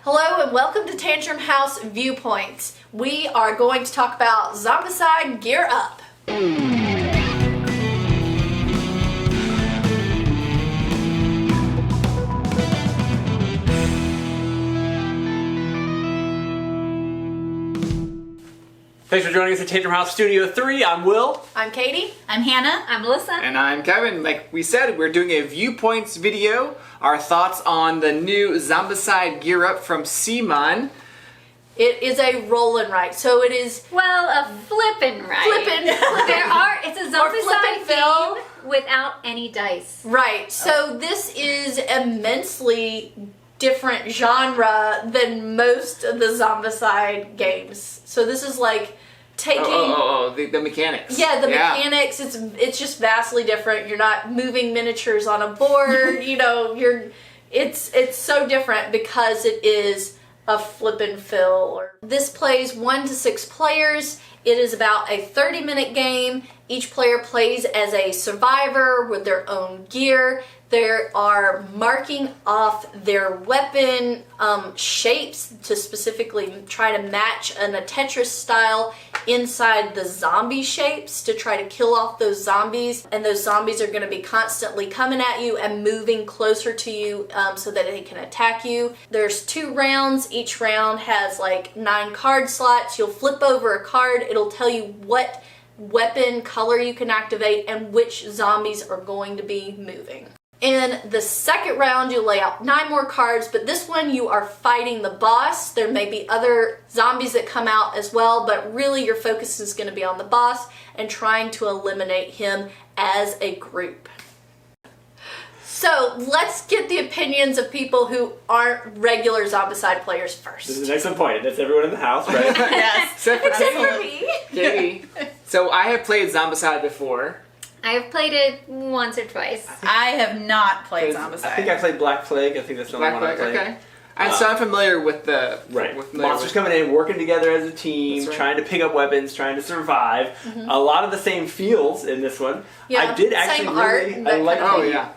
Hello and welcome to Tantrum House Viewpoints. We are going to talk about Zombicide Gear Up. Thanks for joining us at Tantrum House Studio 3. I'm Will. I'm Katie. I'm Hannah. I'm Melissa. And I'm Kevin. Like we said, we're doing a Viewpoints video. Our thoughts on the new Zombicide Gear Up from CMON. It is a roll and write, so it is... Well, a flippin' right. It's a Zombicide game without any dice. Right, so this is immensely different genre than most of the Zombicide games. So this is like taking... The mechanics. Yeah, the mechanics, it's just vastly different. You're not moving miniatures on a board, you know, it's so different because it is a flip and fill. This plays 1 to 6 players. It is about a 30-minute game. Each player plays as a survivor with their own gear. They are marking off their weapon shapes to specifically try to match a Tetris style inside the zombie shapes to try to kill off those zombies. And those zombies are going to be constantly coming at you and moving closer to you so that they can attack you. There's 2 rounds. Each round has like 9 card slots. You'll flip over a card. It'll tell you what weapon color you can activate and which zombies are going to be moving. In the second round, you lay out 9 more cards, but this one you are fighting the boss. There may be other zombies that come out as well, but really your focus is going to be on the boss and trying to eliminate him as a group. So let's get the opinions of people who aren't regular Zombicide players first. This is an excellent point. That's everyone in the house, right? Yes, except for me. Katie. So I have played Zombicide before. I have played it once or twice. I have not played Zombicide. I think I played Black Plague. I think that's the only one I played. Okay. And so I'm familiar with the... Monsters coming in, working together as a team, trying to pick up weapons, trying to survive. A lot of the same feels in this one. Yeah, I did actually I like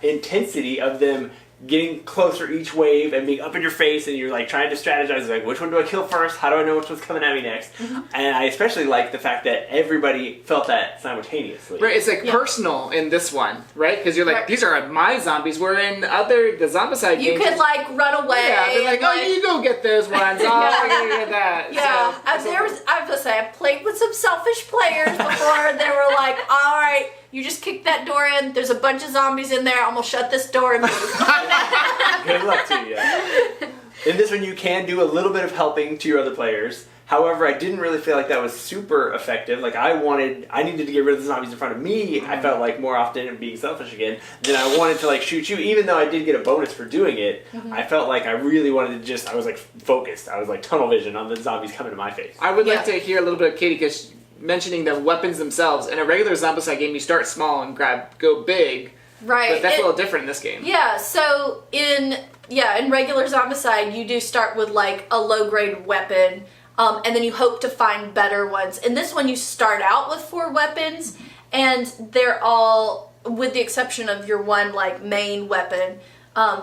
the intensity of them getting closer each wave and being up in your face, and you're like trying to strategize, like which one do I kill first? How do I know which one's coming at me next? And I especially like the fact that everybody felt that simultaneously. Right, it's like personal in this one, right? Because you're like, these are my zombies. Where in the Zombicide games, you could like run away. Yeah, they're like, oh, you go get those ones. Oh, I gotta get that. Yeah, I have to say, I played with some selfish players before. They were like, all right, you just kick that door in. There's a bunch of zombies in there. I'm gonna shut this door and move. Good luck to you. In this one, you can do a little bit of helping to your other players. However, I didn't really feel like that was super effective. Like I needed to get rid of the zombies in front of me. I felt like more often being selfish again. Then I wanted to like shoot you, even though I did get a bonus for doing it. I felt like I really wanted to I was like focused. I was like tunnel vision on the zombies coming to my face. I would like to hear a little bit of Katie, because mentioning the weapons themselves. In a regular Zombicide game, you start small and go big. Right. But that's a little different in this game. Yeah, so in regular Zombicide, you do start with like a low-grade weapon, and then you hope to find better ones. In this one, you start out with 4 weapons, and they're all, with the exception of your one like main weapon,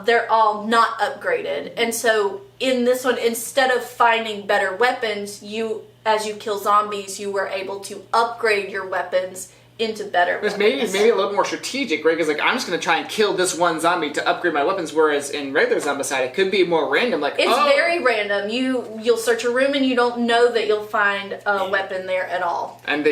they're all not upgraded. And so in this one, instead of finding better weapons, as you kill zombies, you were able to upgrade your weapons into better weapons. Maybe a little more strategic, right? Because like I'm just going to try and kill this one zombie to upgrade my weapons, whereas in regular Zombicide it could be more random. Like it's very random. You'll search a room and you don't know that you'll find a weapon there at all. And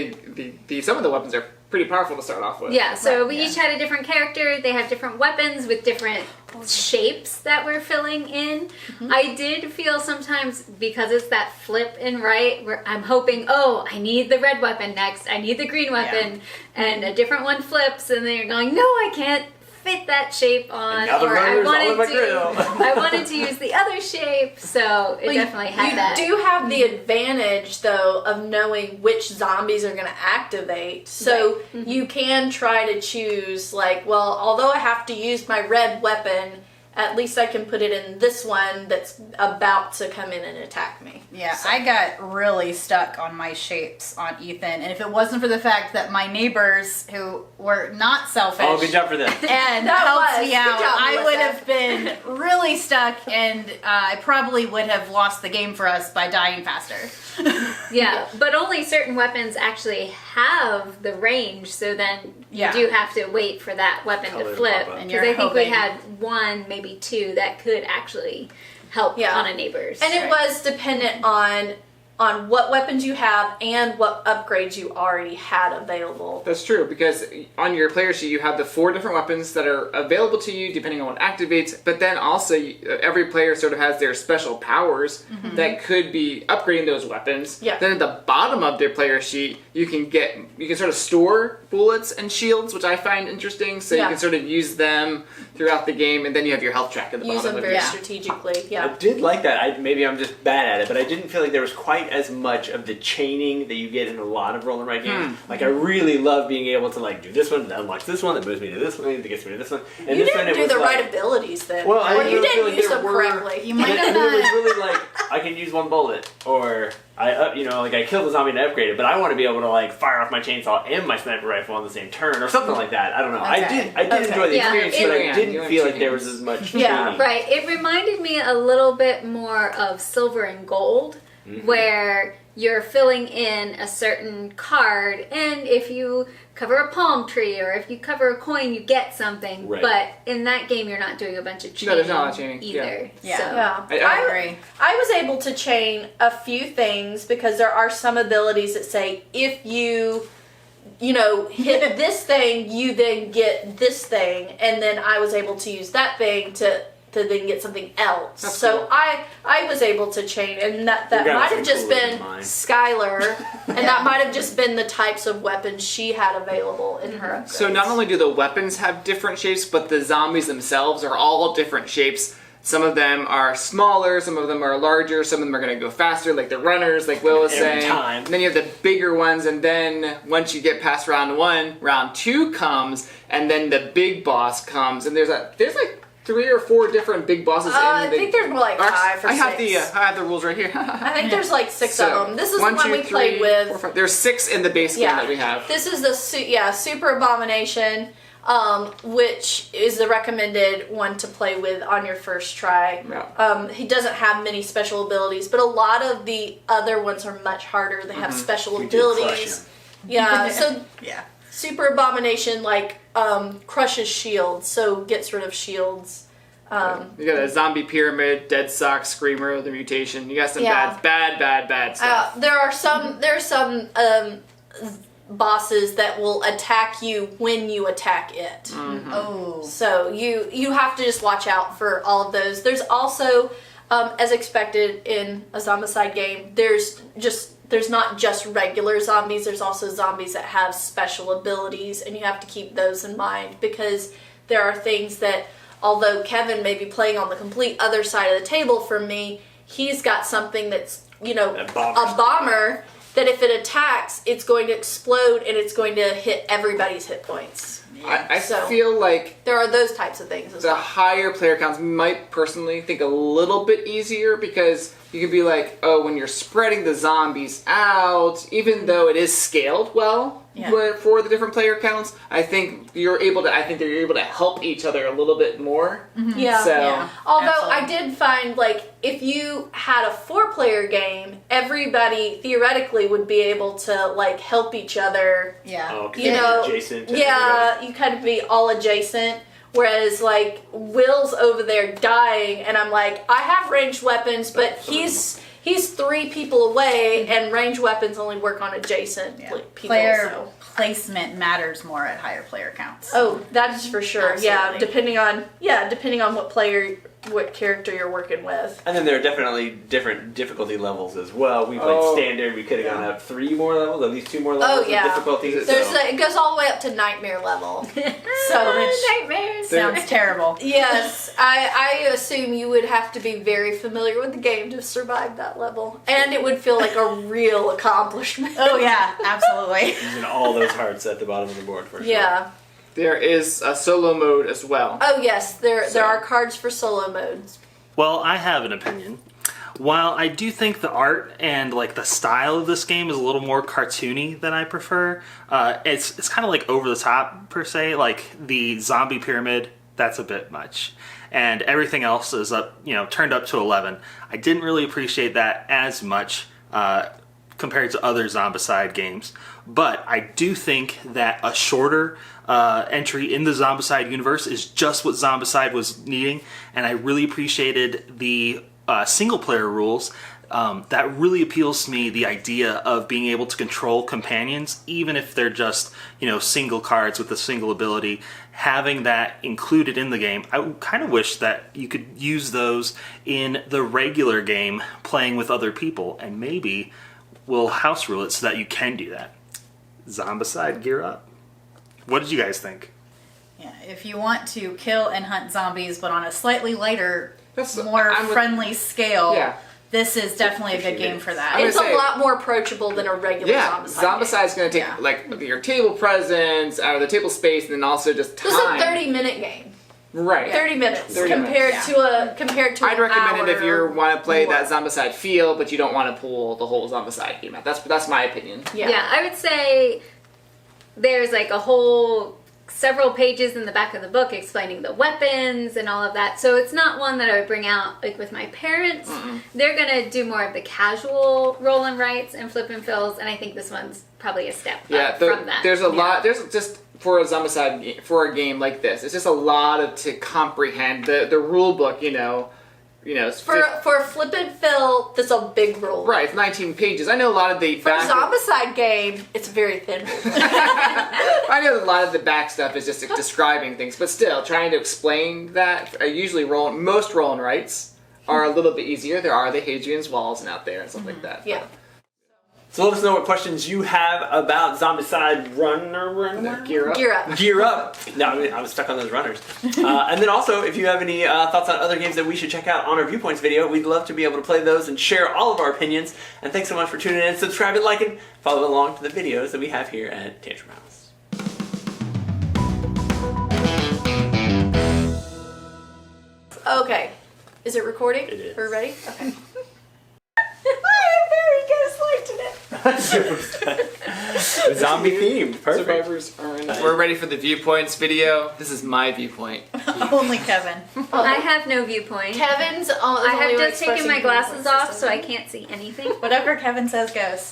some of the weapons are pretty powerful to start off with. Yeah, so we each had a different character. They have different weapons with different shapes that we're filling in. I did feel sometimes, because it's that flip and right, where I'm hoping, oh, I need the red weapon next, I need the green weapon, and a different one flips, and then you're going, no, I can't fit that shape on, or I wanted to use the other shape, so it definitely had that. You do have the advantage, though, of knowing which zombies are going to activate, so you can try to choose, like, well, although I have to use my red weapon, at least I can put it in this one that's about to come in and attack me. Yeah, So- I got really stuck on my shapes on Ethan, and if it wasn't for the fact that my neighbors, who were not selfish, Oh, good job for them. and That helped was. me Good out, job, I Melissa. would have been really stuck, and I probably would have lost the game for us by dying faster. Yeah, but only certain weapons actually have the range, so then Yeah. you do have to wait for that weapon Color to to flip. pop up. And Because you're I think we hoping. had one, maybe two, that could actually help Yeah. on a neighbor's. And it was dependent on what weapons you have and what upgrades you already had available. That's true, because on your player sheet you have the 4 different weapons that are available to you depending on what activates, but then also every player sort of has their special powers that could be upgrading those weapons. Yeah. Then at the bottom of their player sheet you can sort of store bullets and shields, which I find interesting, so Yeah. you can sort of use them throughout the game, and then you have your health track at the Use bottom them of very your strategically. I Yeah. did like that. Maybe I'm just bad at it, but I didn't feel like there was quite as much of the chaining that you get in a lot of roll and write games. Like I really love being able to like do this one, that unlocks this one, that moves me to this one, that gets me to this one. And You this one didn't it do was the like, right abilities then. Well, I or you really feel didn't like use there them were- correctly. You might And have it was not. really like I can use one bullet, or I kill the zombie and upgrade it, but I want to be able to like fire off my chainsaw and my sniper rifle on the same turn, or something like that. I don't know. Okay. I did Okay. enjoy the Yeah, experience, it- but I yeah, you didn't went feel two like there was games. as much Yeah. chaining. Right, it reminded me a little bit more of Silver and Gold, where you're filling in a certain card, and if you cover a palm tree or if you cover a coin, you get something. Right. But in that game, you're not doing a bunch of chaining, No, there's not a lot of chaining, either. yeah. So. Yeah. I agree. I was able to chain a few things because there are some abilities that say if you hit this thing, you then get this thing, and then I was able to use that thing to then get something else. That's so cool. I was able to chain, and that You got might some have just cooler been than mine. Skylar, and that might have just been the types of weapons she had available in her upgrades. So not only do the weapons have different shapes, but the zombies themselves are all different shapes. Some of them are smaller, some of them are larger, some of them are going to go faster, like the runners, like Will was Every saying. time. And then you have the bigger ones, and then once you get past round 1, round 2 comes, and then the big boss comes, and there's like 3 or 4 different big bosses in I the... think there's more like 5 or I have 6. I have the rules right here. I think there's like 6 So, of them. This is 1, the one 2, we 3, played with. 4, 5. There's 6 in the base game that we have. This is the Super Abomination, which is the recommended one to play with on your first try. Yeah. He doesn't have many special abilities, but a lot of the other ones are much harder. They have special We did crush abilities. him. Yeah, so Yeah. Super Abomination crushes shields, so gets rid of shields. You got a zombie pyramid, dead sock, screamer, the mutation. You got some Yeah. bad stuff. There are some bosses that will attack you when you attack it. Oh. So you have to just watch out for all of those. There's also, as expected in a Zombicide game, there's not just regular zombies. There's also zombies that have special abilities, and you have to keep those in mind because there are things that, although Kevin may be playing on the complete other side of the table from me, he's got something that's A a bomber that if it attacks, it's going to explode and it's going to hit everybody's hit points. I So- feel like There are those types of things as the well. higher player counts might personally think a little bit easier because you can be like, oh, when you're spreading the zombies out, even though it is scaled well Yeah. for the different player counts, I think you're able to help each other a little bit more. Yeah. So Yeah. Although I Absolutely. did find, if you had a 4-player game, everybody theoretically would be able to, help each other. Yeah. Oh, 'cause You it's know, adjacent to yeah, you kind of be all adjacent. Whereas, Will's over there dying, and I'm like, I have ranged weapons, but he's 3 people away, and ranged weapons only work on adjacent Yeah. people. Player So. placement matters more at higher player counts. Oh, that is for sure. Yeah, Absolutely. depending on what character you're working with. And then there are definitely different difficulty levels as well. We played Oh. standard. We could have gone up 3 more levels, at least 2 more Oh, levels yeah. of difficulty. It goes all the way up to nightmare level. Nightmares. Sounds terrible. Yes, I assume you would have to be very familiar with the game to survive that level, and it would feel like a real accomplishment. Oh yeah, absolutely. Using all those hearts at the bottom of the board for sure. Yeah. There is a solo mode as well. Oh yes, there are cards for solo modes. Well, I have an opinion. While I do think the art and like the style of this game is a little more cartoony than I prefer, it's kind of like over the top per se. Like the zombie pyramid, that's a bit much, and everything else is up, turned up to 11. I didn't really appreciate that as much compared to other Zombicide games, but I do think that a shorter entry in the Zombicide universe is just what Zombicide was needing, and I really appreciated the single-player rules. That really appeals to me, the idea of being able to control companions, even if they're just, single cards with a single ability. Having that included in the game, I kind of wish that you could use those in the regular game playing with other people, and maybe we'll house rule it so that you can do that. Zombicide, gear up. What did you guys think? Yeah, if you want to kill and hunt zombies, but on a slightly lighter, more I'm with- friendly scale, Yeah. this is definitely a good game for that. I'm It's gonna a say- lot more approachable than a regular Yeah, Zombicide. game. Zombicide's going to take Yeah. like your table presence, out of the table space, and then also just time. This is a 30-minute game. Right. 30 minutes 30 compared minutes. to I'd an recommend hour it if you want to play more. that Zombicide feel, but you don't want to pull the whole Zombicide game out. That's my opinion. Yeah. I would say there's like a whole several pages in the back of the book explaining the weapons and all of that. So it's not one that I would bring out like with my parents. They're gonna do more of the casual roll and writes and flip and fills, and I think this one's probably a step up from that. There's a lot. There's just for a Zombicide for a game like this, it's just a lot to comprehend. The rule book, it's For a flip and fill, that's a big rule. right. It's 19 pages. I know a lot of the For a back. Zombicide game, it's very thin. I know a lot of the back stuff is just describing things, but still trying to explain that. Usually, most roll and writes are a little bit easier. There are the Hadrian's Walls and out there and stuff like that. Yeah. So let us know what questions you have about Zombicide Runner. Gear up. Gear up. Gear up. No, I was stuck on those runners. And then also, if you have any thoughts on other games that we should check out on our Viewpoints video, we'd love to be able to play those and share all of our opinions. And thanks so much for tuning in. Subscribe and like and follow along to the videos that we have here at Tantrum House. Okay. Is it recording? It is. We're ready? Okay. I am very gaslighted it. Zombie themed. Perfect. Survivors are in. We're ready for the Viewpoints video. This is my viewpoint. Only Kevin. I have no viewpoint. Kevin's I have just taken my glasses off, so I can't see anything. Whatever Kevin says goes.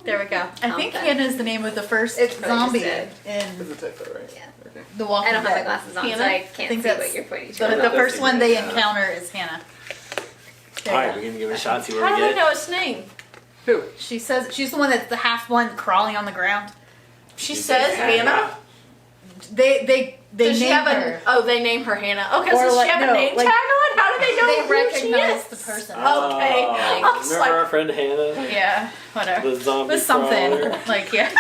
There we go. I think Okay. Hannah is the name of the first It's probably zombie just Is in the typo right? Yeah. Okay. The Walking I don't have my Dead. glasses on, so Hannah? I can't think see that's what you're pointing The, to. the first one they encounter is Hannah. There you Alright, go. we're going to give it a shot, see what How we do I get. know his name? Who? She says she's the one that's the half one crawling on the ground. She says Hannah? They Does she name have her. they name her Hannah. Okay, Or so does like- she have no, a name like- tag on? How do they know They who recognize she the is? person. Okay. I was Remember like, our friend Hannah? Yeah, whatever. The zombie With something crawler? like yeah.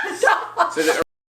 So